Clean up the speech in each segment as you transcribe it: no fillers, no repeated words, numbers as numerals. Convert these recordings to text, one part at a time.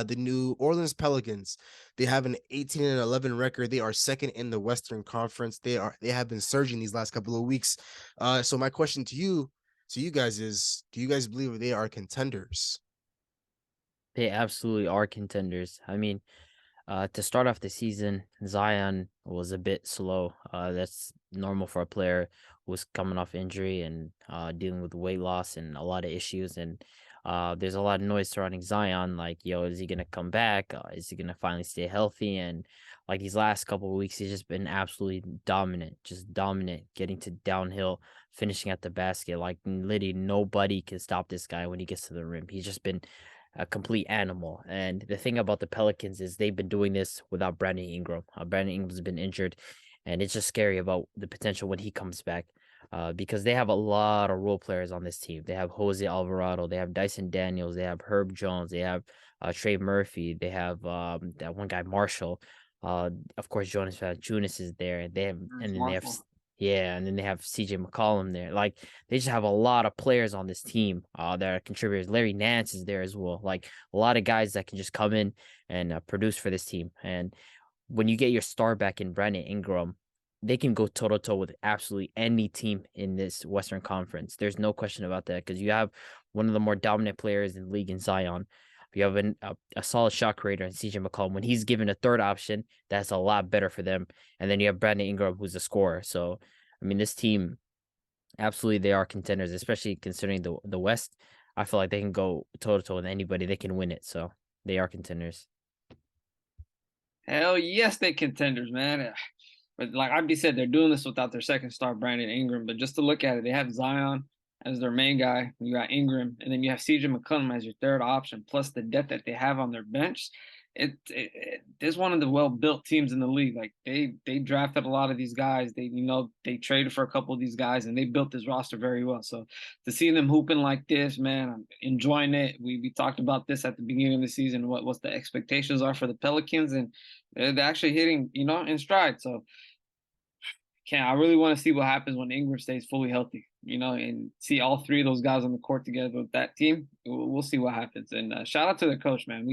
the New Orleans Pelicans. They have an 18-11 record. They are second in the Western Conference. They have been surging these last couple of weeks. So my question to you guys is, do you guys believe they are contenders? They absolutely are contenders. I mean, to start off the season, Zion was a bit slow. That's normal for a player who's coming off injury and dealing with weight loss and a lot of issues. And there's a lot of noise surrounding Zion. Like, yo, is he gonna come back? Is he gonna finally stay healthy? And like these last couple of weeks, he's just been absolutely dominant, just dominant, getting to downhill, finishing at the basket. Like literally nobody can stop this guy when he gets to the rim. He's just been a complete animal. And the thing about the Pelicans is they've been doing this without Brandon Ingram. Brandon Ingram's been injured, and it's just scary about the potential when he comes back. Because they have a lot of role players on this team. They have Jose Alvarado, they have Dyson Daniels, they have Herb Jones, they have Trey Murphy, they have that one guy Marshall. Of course, Jonas Valanciunas is there, and It's Marshall. yeah, and then they have CJ McCollum there. Like they just have a lot of players on this team that are contributors. Larry Nance is there as well. Like a lot of guys that can just come in and produce for this team. And when you get your star back in Brandon Ingram, they can go toe to toe with absolutely any team in this Western Conference. There's no question about that because you have one of the more dominant players in the league in Zion. You have a solid shot creator in CJ McCollum. When he's given a third option, that's a lot better for them. And then you have Brandon Ingram, who's a scorer. So, I mean, this team, absolutely, they are contenders, especially considering the West. I feel like they can go toe to toe with anybody. They can win it. So, they are contenders. Hell yes, they contenders, man. But like Abdi said, they're doing this without their second star, Brandon Ingram. But just to look at it, they have Zion as their main guy. You got Ingram, and then you have CJ McCollum as your third option, plus the depth that they have on their bench. It's one of the well built teams in the league. Like they drafted a lot of these guys. They traded for a couple of these guys, and they built this roster very well. So to see them hooping like this, man, I'm enjoying it. We talked about this at the beginning of the season. What the expectations are for the Pelicans, and they're actually hitting in stride. So can I really want to see what happens when Ingram stays fully healthy, and see all three of those guys on the court together with that team. We'll see what happens. And shout out to the coach, man.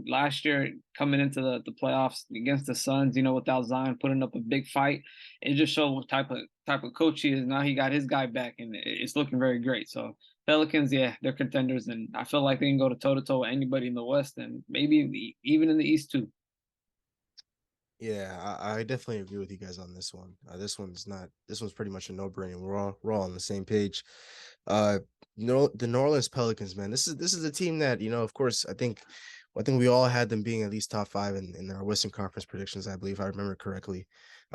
Last year coming into the playoffs against the Suns, without Zion putting up a big fight, it just showed what type of coach he is. Now he got his guy back, and it's looking very great. So Pelicans, yeah, they're contenders, and I feel like they can go to toe to toe with anybody in the West, and maybe even in the East too. Yeah, I definitely agree with you guys on this one. This one's pretty much a no-brainer. We're all on the same page. Uh, the New Orleans Pelicans, man. This is a team that, of course, I think we all had them being at least top five in our Western Conference predictions, I believe, if I remember correctly.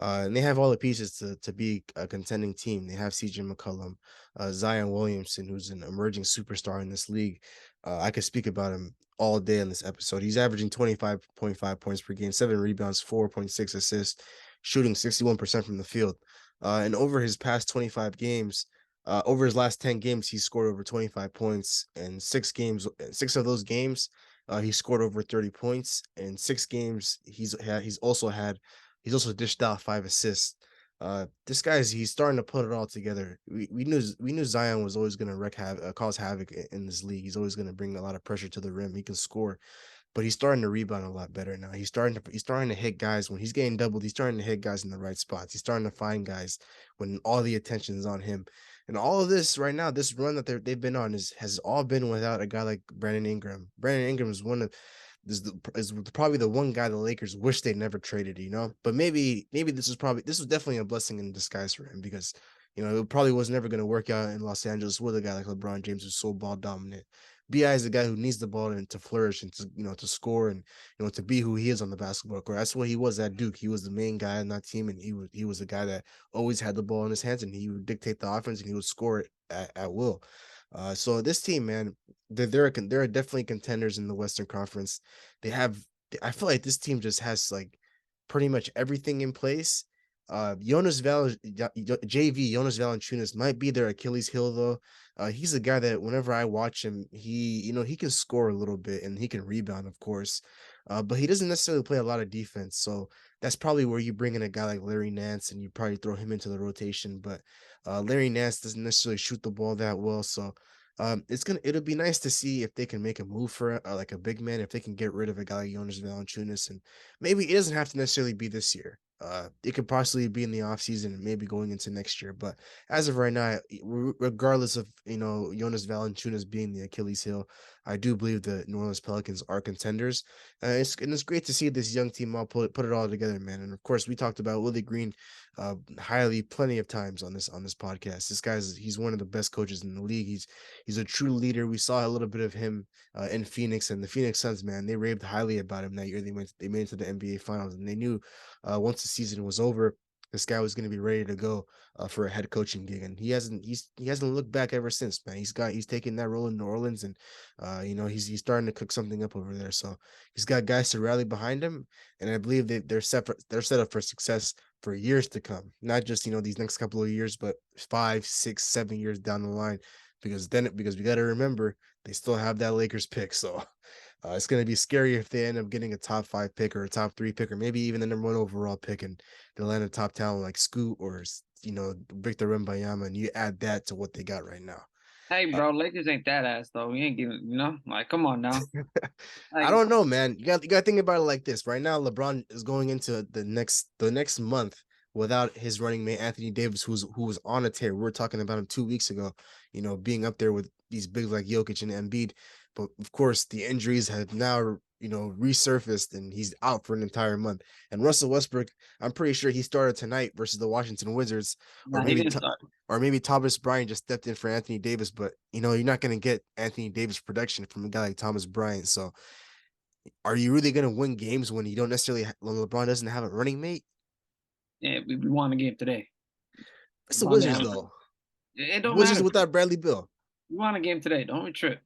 And they have all the pieces to be a contending team. They have CJ McCollum, Zion Williamson, who's an emerging superstar in this league. I could speak about him all day in this episode. He's averaging 25.5 points per game, 7 rebounds, 4.6 assists, shooting 61% from the field. And over his past 25 games, over his last 10 games, he's scored over 25 points. And six of those games, he scored over 30 points. In 6 games, he's also dished out 5 assists. This guy's he's starting to put it all together. We knew Zion was always going to cause havoc in this league. He's always going to bring a lot of pressure to the rim. He can score, but he's starting to rebound a lot better now. He's starting to hit guys when he's getting doubled. He's starting to hit guys in the right spots. He's starting to find guys when all the attention is on him. And all of this right now, this run that they've been on has all been without a guy like Brandon Ingram. Brandon Ingram is one of is probably the one guy the Lakers wish they never traded, But maybe this was definitely a blessing in disguise for him because it probably was never going to work out in Los Angeles with a guy like LeBron James who's so ball dominant. Bi is the guy who needs the ball and to flourish and to score and to be who he is on the basketball court. That's what he was at Duke. He was the main guy in that team, and he was the guy that always had the ball in his hands, and he would dictate the offense and he would score it at will. So this team, man, they're definitely contenders in the Western Conference. They have, I feel like this team just has like pretty much everything in place. JV Jonas Valanciunas might be their Achilles heel though. He's a guy that whenever I watch him, he can score a little bit and he can rebound, of course. But he doesn't necessarily play a lot of defense. So that's probably where you bring in a guy like Larry Nance and you probably throw him into the rotation. But Larry Nance doesn't necessarily shoot the ball that well. So It'll be nice to see if they can make a move for like a big man, if they can get rid of a guy like Jonas Valanciunas, and maybe it doesn't have to necessarily be this year. It could possibly be in the offseason and maybe going into next year. But as of right now, regardless of Jonas Valanciunas being the Achilles heel, I do believe the New Orleans Pelicans are contenders. It's great to see this young team all put it all together, man. And of course, we talked about Willie Green highly plenty of times on this podcast. He's one of the best coaches in the league. He's a true leader. We saw a little bit of him in Phoenix, and the Phoenix Suns, man, they raved highly about him that year. They made it to the NBA Finals, and they knew once the season was over, this guy was going to be ready to go for a head coaching gig, and he hasn't looked back ever since, man. He's taken that role in New Orleans, and he's starting to cook something up over there. So he's got guys to rally behind him, and I believe they're set up for success for years to come. Not just these next couple of years, but 5, 6, 7 years down the line. Because we got to remember they still have that Lakers pick, so it's going to be scary if they end up getting a top 5 pick or a top 3 pick or maybe even the number 1 overall pick and they land a top talent like Scoot or Victor Wembanyama, and you add that to what they got right now. Hey, bro, Lakers ain't that ass though. We ain't getting, like, come on now. I don't know, man. You got to think about it like this. Right now, LeBron is going into the next month without his running mate Anthony Davis, who was on a tear. We were talking about him 2 weeks ago, being up there with these bigs like Jokic and Embiid. But of course, the injuries have now resurfaced, and he's out for an entire month. And Russell Westbrook, I'm pretty sure he started tonight versus the Washington Wizards, or maybe Thomas Bryant just stepped in for Anthony Davis. But you're not going to get Anthony Davis production from a guy like Thomas Bryant. So, are you really going to win games when you don't necessarily when LeBron doesn't have a running mate? Yeah, we won a game today. It's the Wizards, though. It don't Wizards matter. without Bradley Beal. We won a game today. Don't we trip?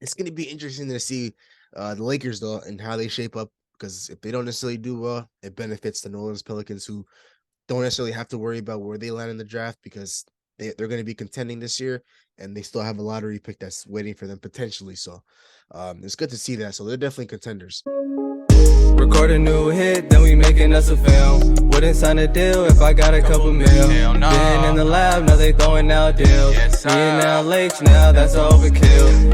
It's going to be interesting to see the Lakers, though, and how they shape up, because if they don't necessarily do well, it benefits the New Orleans Pelicans, who don't necessarily have to worry about where they land in the draft, because they're going to be contending this year, and they still have a lottery pick that's waiting for them potentially. So it's good to see that. So they're definitely contenders. Record a new hit, then we making us a film. Wouldn't sign a deal if I got a couple mil. Been in the lab, now they throwing out deals. Seeing now lakes, now that's overkill.